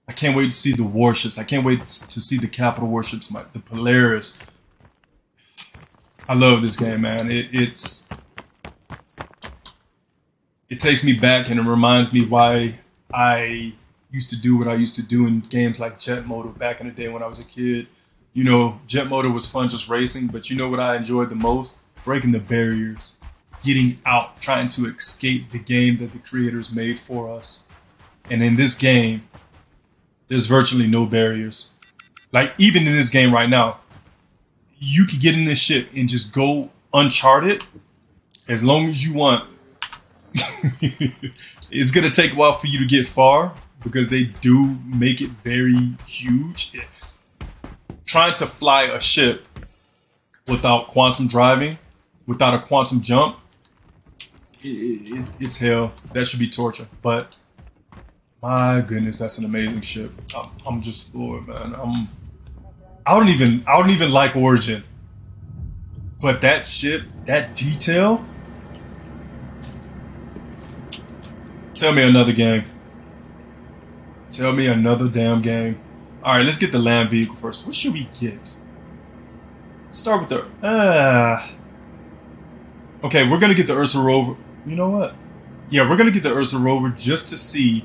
Speaker 1: I can't wait to see the warships. I can't wait to see the capital warships, the Polaris. I love this game, man. It takes me back and it reminds me why I used to do what I used to do in games like Jet Motor back in the day when I was a kid. You know, Jet Motor was fun just racing, but you know what I enjoyed the most? Breaking the barriers. Getting out, trying to escape the game that the creators made for us. And in this game, there's virtually no barriers. Like, even in this game right now, you can get in this ship and just go uncharted as long as you want. It's going to take a while for you to get far because they do make it very huge. Trying to fly a ship without quantum driving, without a quantum jump, it's hell. That should be torture. But my goodness, that's an amazing ship. I'm just floored, man. I don't even like Origin. But that ship, that detail. Tell me another game. Tell me another damn game. All right, let's get the land vehicle first. What should we get? Let's start with the. Okay, we're gonna get the Ursa rover. You know what? Yeah, we're gonna get the Ursa rover just to see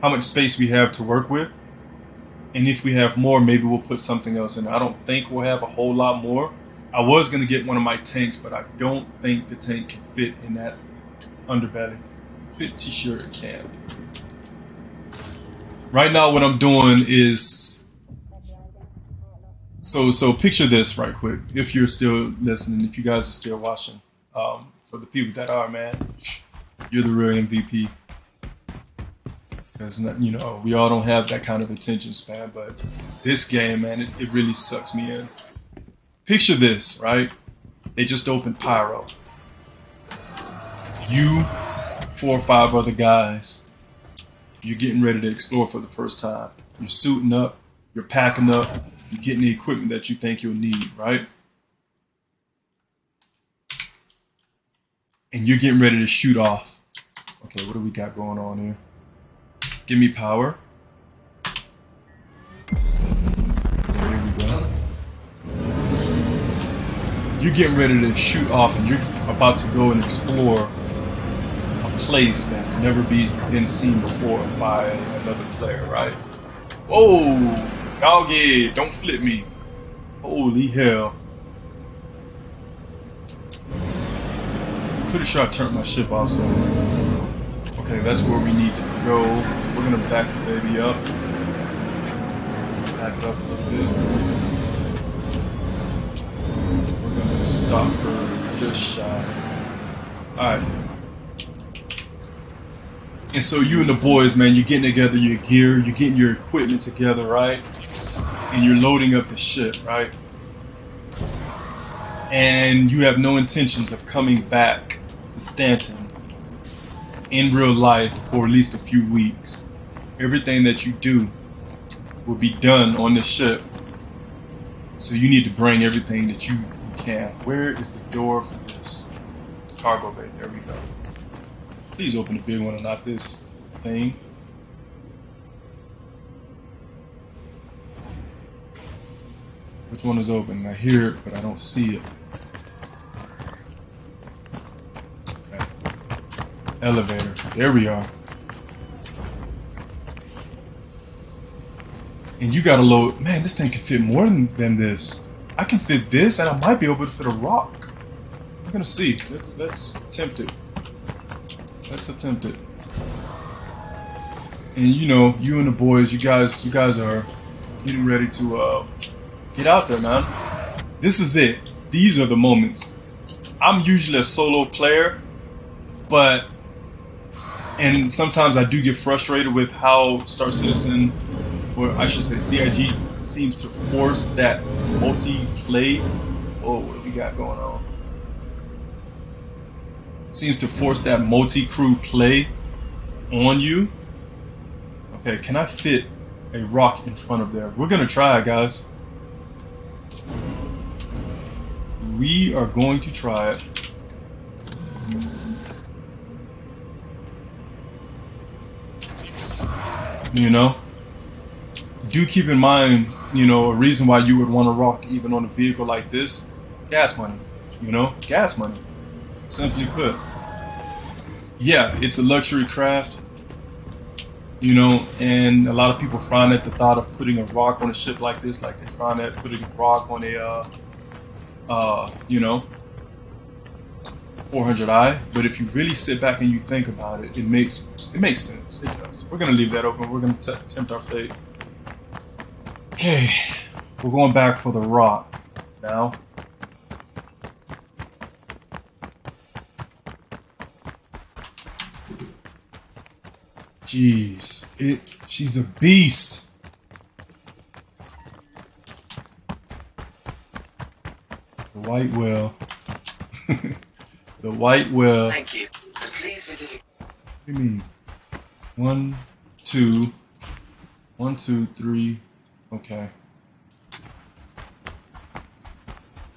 Speaker 1: how much space we have to work with, and if we have more, maybe we'll put something else in. I don't think we'll have a whole lot more. I was gonna get one of my tanks, but I don't think the tank can fit in that underbelly. Pretty sure it can. Right now, what I'm doing is so picture this right quick. If you're still listening, if you guys are still watching, for the people that are, man, you're the real MVP. Because we all don't have that kind of attention span, but this game, man, it really sucks me in. Picture this, right? They just opened Pyro. You, 4 or 5 other guys, you're getting ready to explore for the first time. You're suiting up, you're packing up, you're getting the equipment that you think you'll need, right? And you're getting ready to shoot off. Okay, what do we got going on here? Give me power. There we go. You're getting ready to shoot off and you're about to go and explore a place that's never been seen before by another player, right? Whoa! Doggy, don't flip me. Holy hell. Pretty sure I turned my ship off, so... Okay, that's where we need to go. We're gonna back the baby up. Back it up a little bit. We're gonna stop her just shy. Alright. And so you and the boys, man, you're getting together your gear, you're getting your equipment together, right? And you're loading up the ship, right? And you have no intentions of coming back to Stanton in real life for at least a few weeks. Everything that you do will be done on the ship. So you need to bring everything that you can. Where is the door for this? Cargo bay, there we go. Please open the big one and not this thing. Which one is open? I hear it, but I don't see it. Okay. Elevator. There we are. And you gotta load. Man, this thing can fit more than this. I can fit this, and I might be able to fit a rock. We're gonna see. Let's attempt it. Let's attempt it. And you and the boys, you guys are getting ready to get out there, man. This is it. These are the moments. I'm usually a solo player, and sometimes I do get frustrated with how Star Citizen, or I should say CIG, seems to force that multi-play. Oh, what do we got going on? Seems to force that multi-crew play on you. Okay, can I fit a rock in front of there? We're gonna try, guys. We are going to try it. Do keep in mind, a reason why you would want to rock even on a vehicle like this, gas money. Gas money. Simply put. Yeah, it's a luxury craft. And a lot of people frown at the thought of putting a rock on a ship like this, like they frown at putting a rock on a 400i. But if you really sit back and you think about it, it makes sense. It does. We're gonna leave that open. We're gonna tempt our fate. Okay, we're going back for the rock now. Jeez, she's a beast. The white whale. The white whale.
Speaker 2: Thank you. And please visit.
Speaker 1: What do you mean? 1, 2. 1, 2, 3. Okay.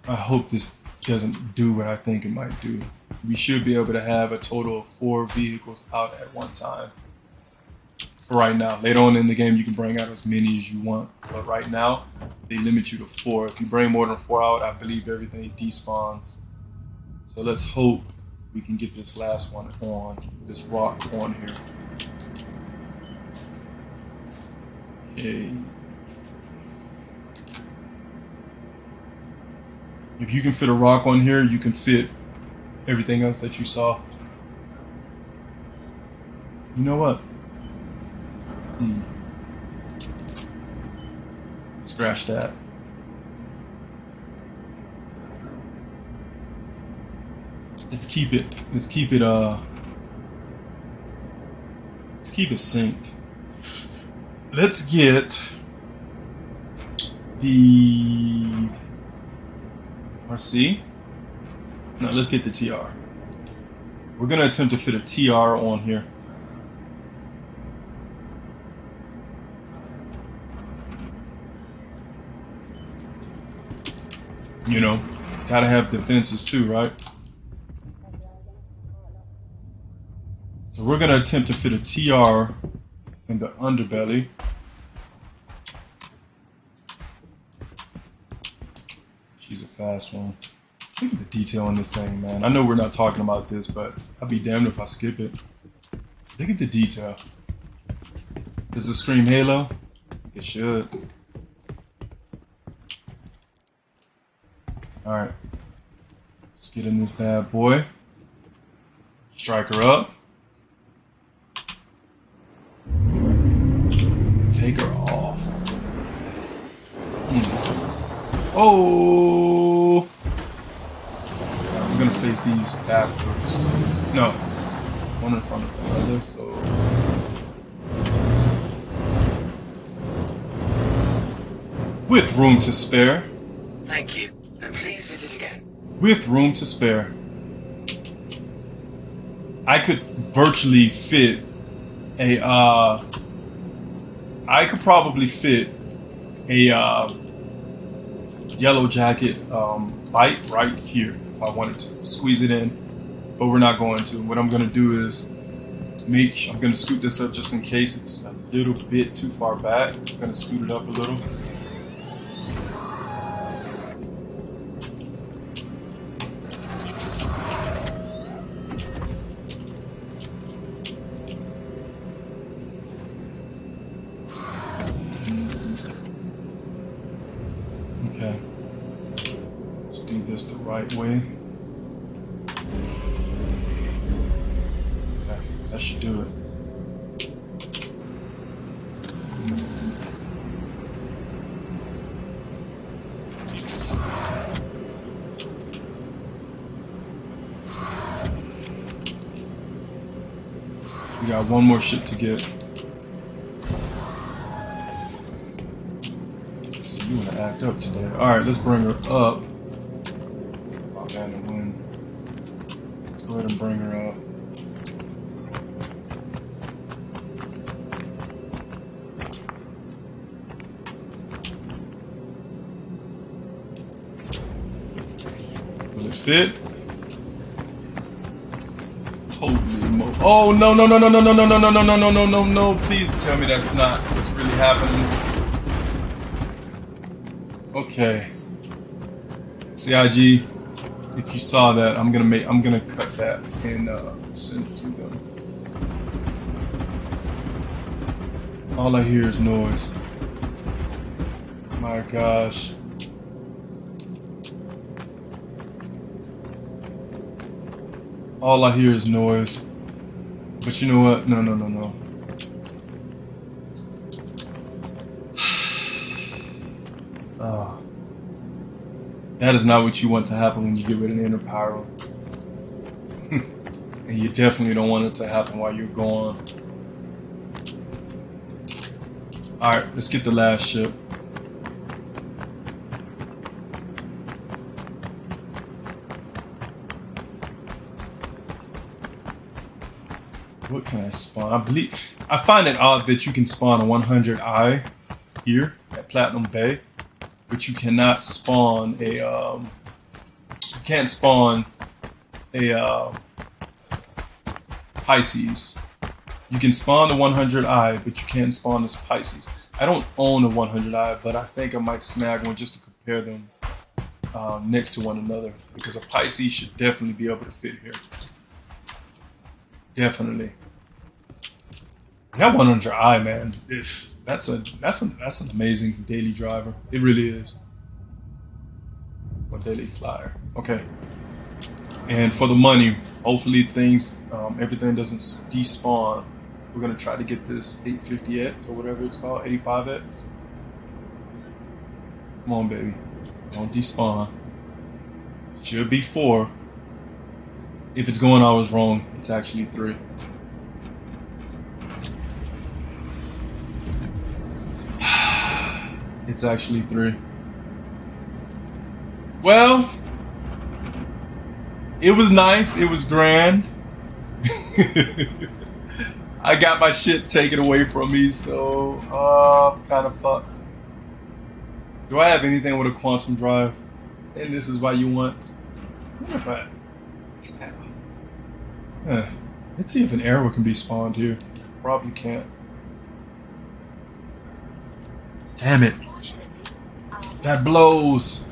Speaker 1: I hope this doesn't do what I think it might do. We should be able to have a total of 4 vehicles out at one time. For right now. Later on in the game, you can bring out as many as you want. But right now, they limit you to 4. If you bring more than 4 out, I believe everything despawns. So let's hope we can get this last one on, this rock on here. Okay. If you can fit a rock on here, you can fit everything else that you saw. You know what? Scratch that. Let's keep it synced. Let's get the RC. No, let's get the TR. We're gonna attempt to fit a TR on here. You know, gotta have defenses too, right? So we're gonna attempt to fit a TR in the underbelly. She's a fast one. Look at the detail on this thing, man. I know we're not talking about this, but I'll be damned if I skip it. Look at the detail. Does it scream Halo? It should. Alright. Let's get in this bad boy. Strike her up. Take her off. Oh! I'm gonna place these backwards. No. One in front of the other, so. With room to spare.
Speaker 2: Thank you. And please visit again.
Speaker 1: With room to spare. I could virtually fit a, I could probably fit a, yellow jacket, bite right here if I wanted to. Squeeze it in, but we're not going to. What I'm gonna do is I'm gonna scoot this up just in case it's a little bit too far back. I'm gonna scoot it up a little. Okay, let's do this the right way. Okay, that should do it. We got one more ship to get. See, you wanna act up today. Alright, let's bring her up. Oh man, the wind. Let's go ahead and bring her up. Will it fit? Holy mo! Oh no no no no no no no no no no no no no no no! Please tell me that's not what's really happening. Okay. CIG, if you saw that, I'm gonna cut that and send it to them. All I hear is noise. My gosh. All I hear is noise. But you know what? No, no, no, no. Oh. That is not what you want to happen when you get rid of the inner pyro. And you definitely don't want it to happen while you're gone. Alright, let's get the last ship. What can I spawn? I find it odd that you can spawn a 100i here at Platinum Bay, but you cannot spawn a can't spawn a Pisces. You can spawn the 100i, but you can't spawn this Pisces. I don't own a 100i, but I think I might snag one just to compare them next to one another, because a Pisces should definitely be able to fit here. Definitely. That 100i, man. That's an amazing daily driver. It really is. Or daily flyer. Okay. And for the money, hopefully everything doesn't despawn. We're gonna try to get this 850X or whatever it's called, 85X. Come on, baby. Don't despawn. Should be 4. If it's going, I was wrong. It's actually 3. It's actually 3. Well, it was nice. It was grand. I got my shit taken away from me, so kind of fucked. Do I have anything with a quantum drive? And this is why you want. What if I? Let's see if an arrow can be spawned here. Probably can't. Damn it! That blows.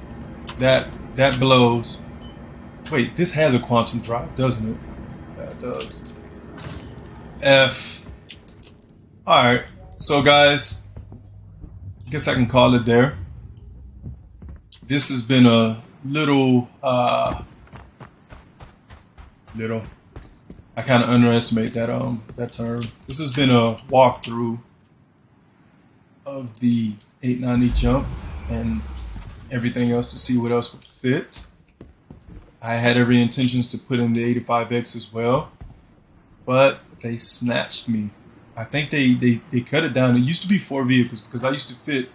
Speaker 1: That blows. Wait, this has a quantum drive, doesn't it? Yeah, it does. F. Alright, so guys, I guess I can call it there. This has been a little, I kind of underestimate that term. This has been a walkthrough of the 890 jump and everything else to see what else would fit. I had every intentions to put in the 85X as well, but they snatched me. I think they cut it down. It used to be 4 vehicles because I used to fit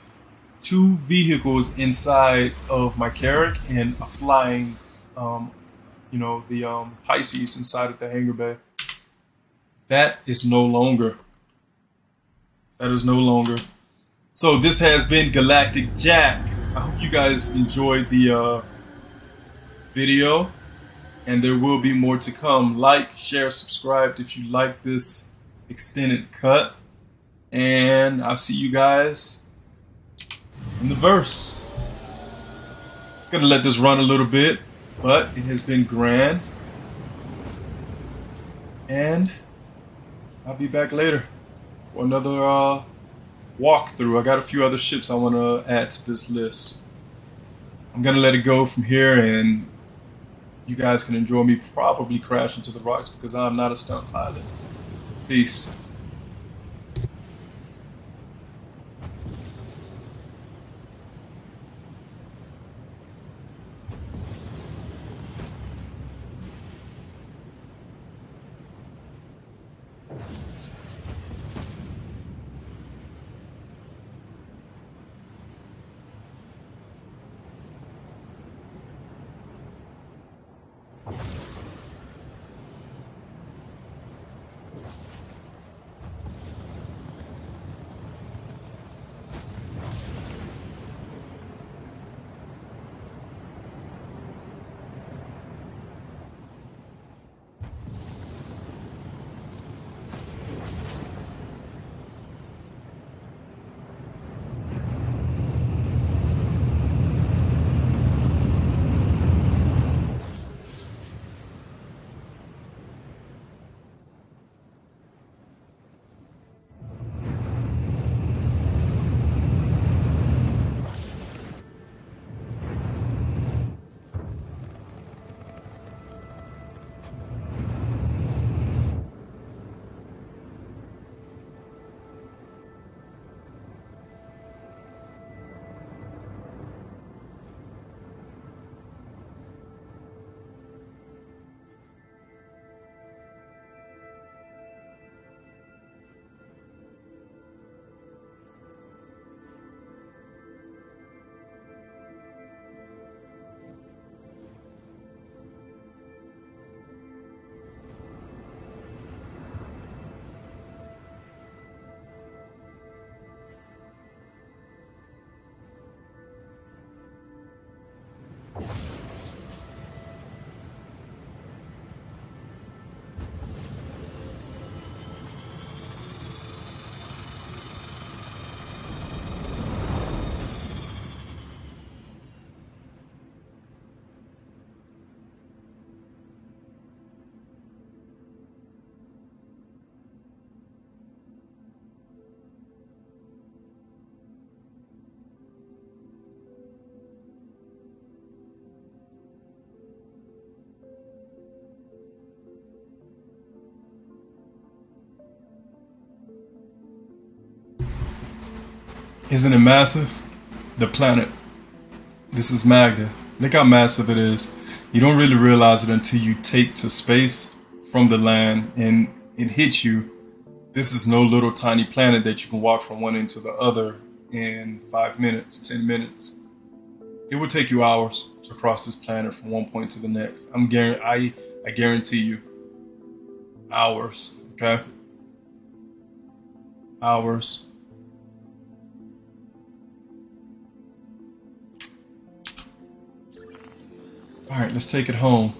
Speaker 1: 2 vehicles inside of my Carrack and a flying, the Pisces inside of the hangar bay. That is no longer. That is no longer. So this has been Galactic Jack. I hope you guys enjoyed the video, and there will be more to come. Like, share, subscribe if you like this extended cut, and I'll see you guys in the verse. Gonna let this run a little bit, but it has been grand, and I'll be back later for another walkthrough. I got a few other ships I want to add to this list. I'm gonna let it go from here, and you guys can enjoy me probably crashing to the rocks because I'm not a stunt pilot. Peace. Isn't it massive? The planet. This is Magda. Look how massive it is. You don't really realize it until you take to space from the land and it hits you. This is no little tiny planet that you can walk from one end to the other in 5 minutes, 10 minutes. It would take you hours to cross this planet from one point to the next. I guarantee you. Hours. Okay? Hours. All right, let's take it home.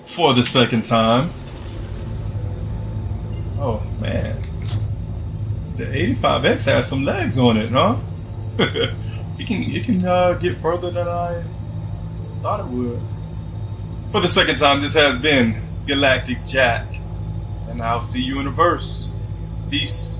Speaker 1: For the second time. Oh man, the 85X has some legs on it, huh? it can get further than I thought it would. For the second time, this has been Galactic Jack, and I'll see you in a verse. Peace.